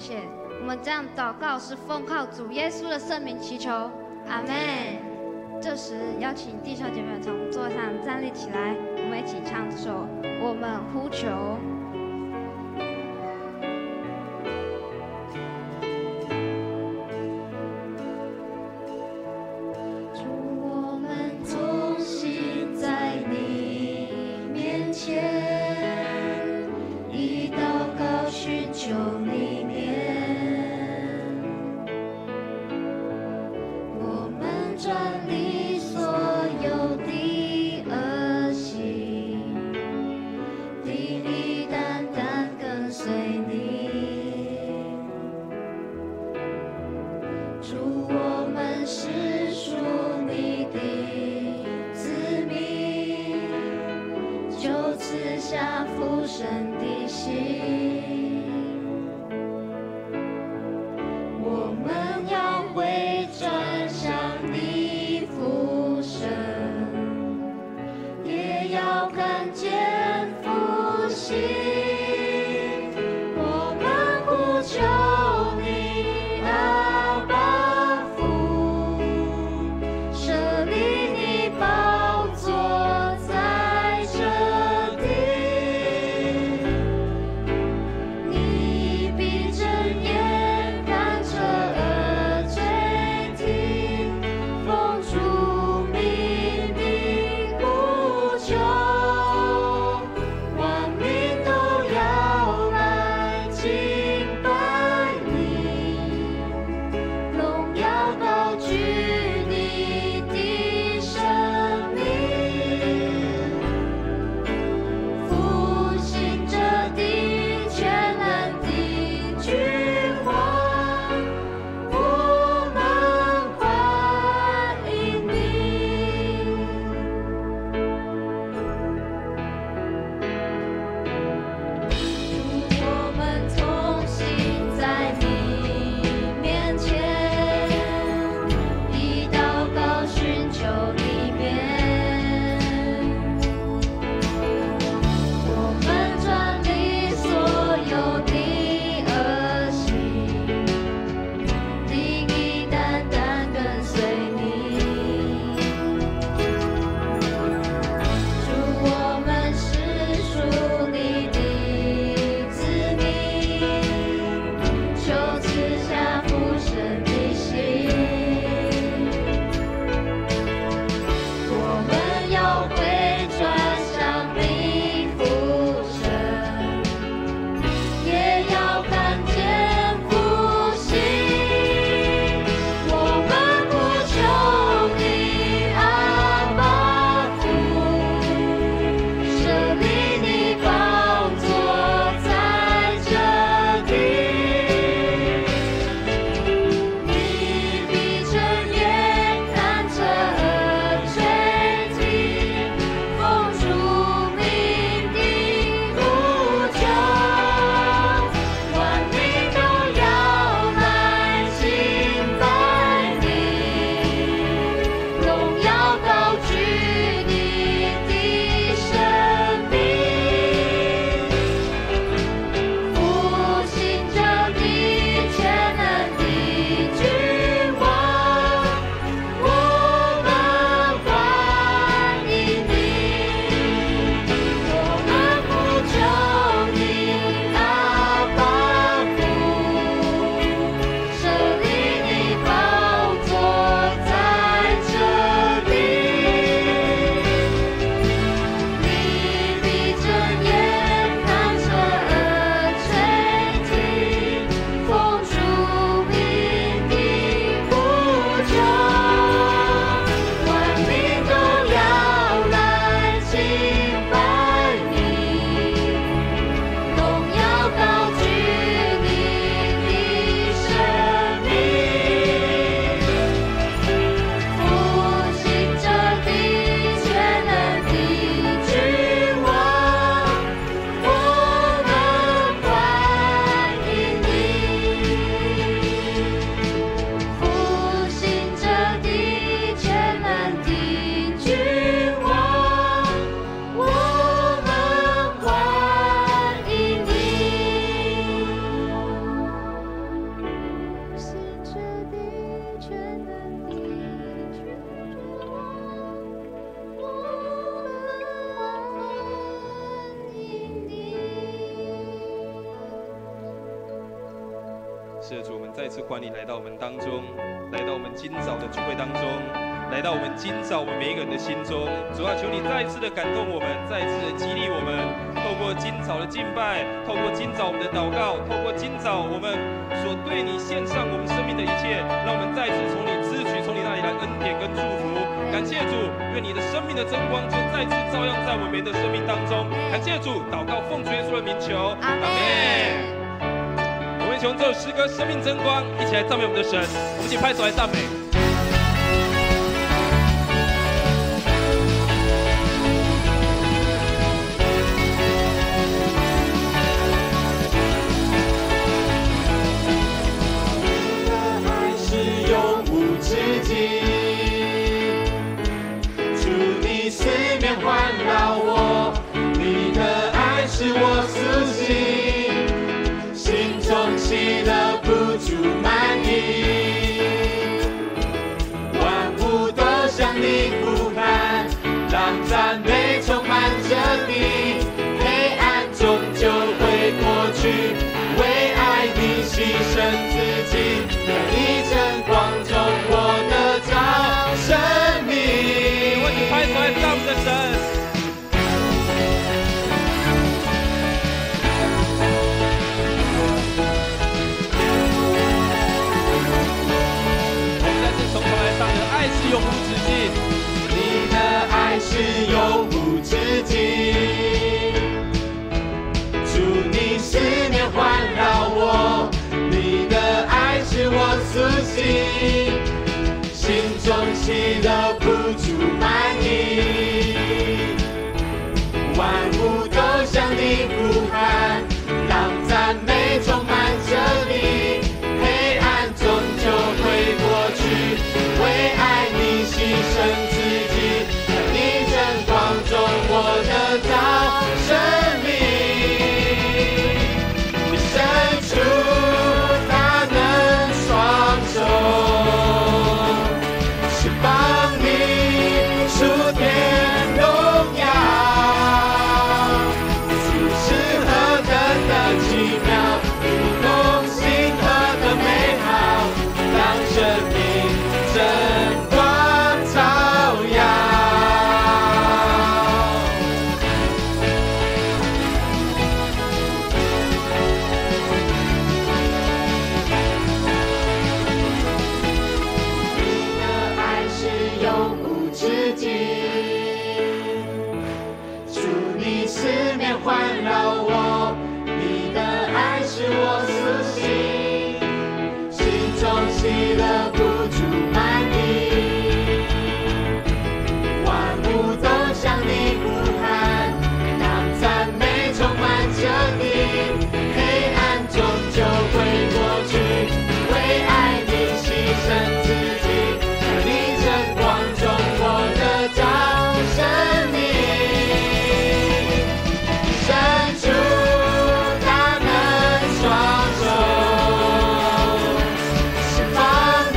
谢。我们这样祷告是奉靠主耶稣的圣名祈求，阿门。这时邀请弟兄姐妹从座上站立起来，我们一起唱这首《我们呼求》。我是的主，我们再次欢迎你来到我们当中，来到我们今早的聚会当中，来到我们今早我们每一个人的心中。主啊，求你再一次的感动我们，再一次的激励我们，透过今早的敬拜，透过今早我们的祷告，透过今早我们所对你献上我们生命的一切，让我们再次从你支取，从你那里来恩典跟祝福。感谢主，愿你的生命的真光就再次照耀在我们的生命当中。感谢主，祷告奉主耶稣的名求，阿门。我们一起用这首诗歌《生命真光》，一起来赞美我们的神。我们一起拍手来赞美。赞美充满着你，黑暗终究会过去，为爱你牺牲自己，在你真光中我得着生命。我们拍手来赞美我们的神。我们再次从头来唱的爱是永无止境。你的爱是永无止境，主你思念环绕我，你的爱是我苏醒，心中喜乐不住满溢，万物都向你呼喊，让赞美充满着你，黑暗终究会过去，为爱你牺牲自己，在你真光中我得到生命。你伸出大能双手，是帮你触天荣耀，主是何等的奇妙，你共性何等美好，让生命真光照耀。你的爱是永无止境，主你四面环绕我，你的爱是我苏醒，心中喜乐不住满溢，万物都向你呼喊，让赞美充满着你，黑暗终究会过去，为爱你牺牲自己，在你真光中我得着生命。伸出大能双手，是帮你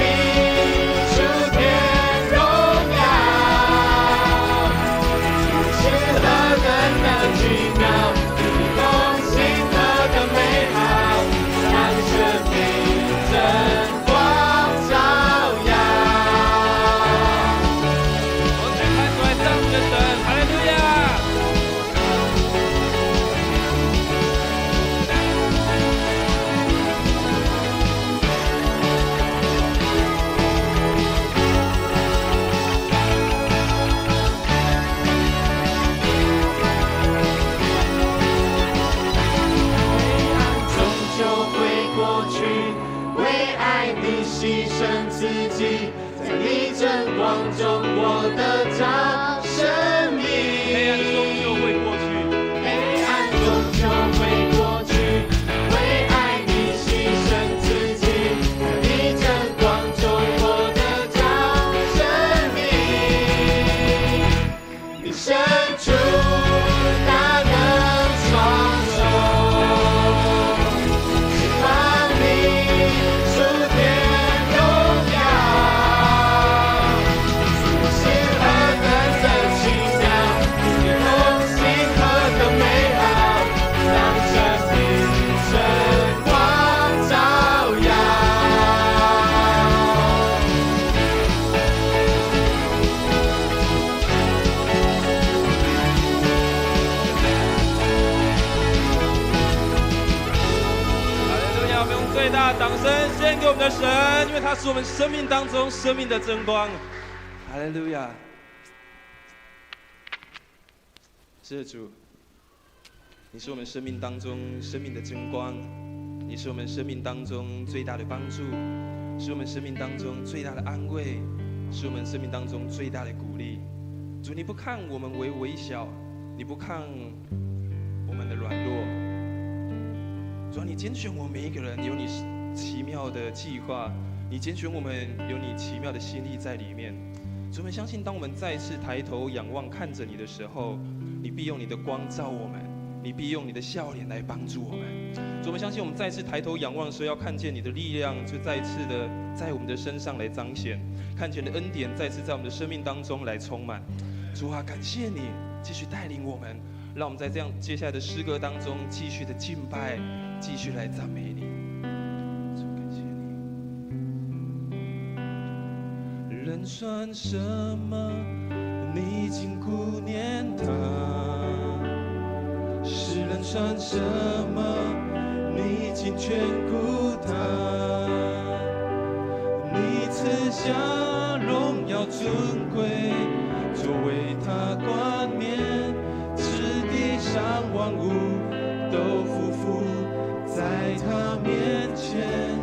触天荣耀，主是何等的奇妙，你共性何等美好，让生命真光照耀。我们拍手来赞美我们的神，哈利路亚！终究会过去，为爱你牺牲自己，在你真光中我得着生命。黑暗终究会过去。黑暗终究会过去，为爱你牺牲自己，在你真光中我得着生命。你伸出大能双手，是帮你触天荣耀，主是何等的奇大的掌声献给我们的神，因为他是我们生命当中生命的真光。哈利路亚！是的，主，你是我们生命当中生命的真光，你是我们生命当中最大的帮助，是我们生命当中最大的安慰，是我们生命当中最大的鼓励。主，你不看我们为微小，你不看我们的软弱。主，你拣选我们每一个人，有你奇妙的计划，你拣选我们，有你奇妙的心意在里面。主，我们相信，当我们再次抬头仰望看着你的时候，你必用你的光照我们，你必用你的笑脸来帮助我们。主，我们相信，我们再次抬头仰望的时候，要看见你的力量，就再次的在我们的身上来彰显，看见你的恩典再次在我们的生命当中来充满。主啊，感谢你继续带领我们，让我们在这样接下来的诗歌当中继续的敬拜，继续来赞美你。主，感谢你。人算什么？你竟顾念他。世人算什么？你竟眷顾他。你赐下荣耀尊贵，作为他冠冕，使地上万物都匍匐在他面前。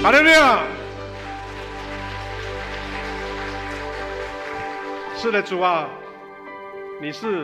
哈利路亚！是的，主啊，你是